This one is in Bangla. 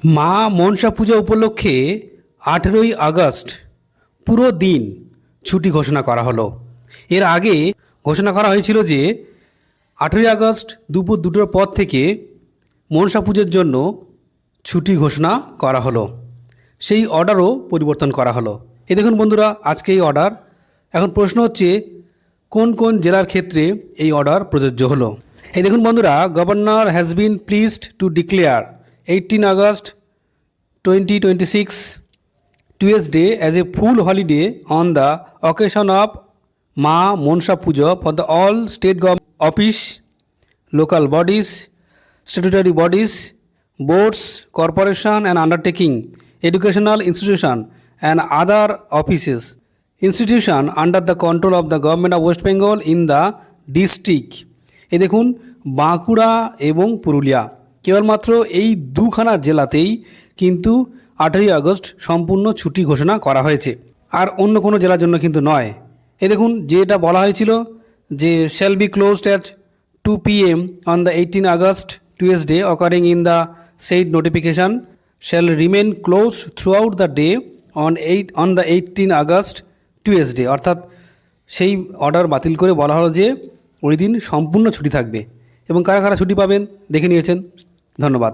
মা মনসা পূজা উপলক্ষে 18ই আগস্ট পুরো দিন ছুটি ঘোষণা করা হলো। এর আগে ঘোষণা করা হয়েছিল যে 18ই আগস্ট দুপুর 2টোর পর থেকে মনসা পুজোর জন্য ছুটি ঘোষণা করা হলো। সেই অর্ডারও পরিবর্তন করা হলো। এই দেখুন বন্ধুরা, আজকে এই অর্ডার। এখন প্রশ্ন হচ্ছে কোন কোন জেলার ক্ষেত্রে এই অর্ডার প্রযোজ্য হলো। এই দেখুন বন্ধুরা, governor has been pleased two declare 18 August 2026 Tuesday as a full holiday on the occasion of Ma Monsha Puja for the all state government office, local bodies, statutory bodies, boards, corporation and undertaking, educational institution and other offices, institution under the control of the government of West Bengal in the district. এই দেখুন, বাঁকুড়া এবং পুরুলিয়া কেবলমাত্র এই দুখানা জেলাতেই কিন্তু 18ই আগস্ট সম্পূর্ণ ছুটি ঘোষণা করা হয়েছে, আর অন্য কোনো জেলার জন্য কিন্তু নয়। এই দেখুন, যেটা বলা হয়েছিল যে shall be closed at 2 PM on the 18 August Tuesday occurring in the said notification shall remain closed throughout the day on the 18 August Tuesday, অর্থাৎ সেই অর্ডার বাতিল করে বলা হলো যে ওই দিন সম্পূর্ণ ছুটি থাকবে। এবং কারা কারা ছুটি পাবেন দেখে নিয়েছেন। ধন্যবাদ।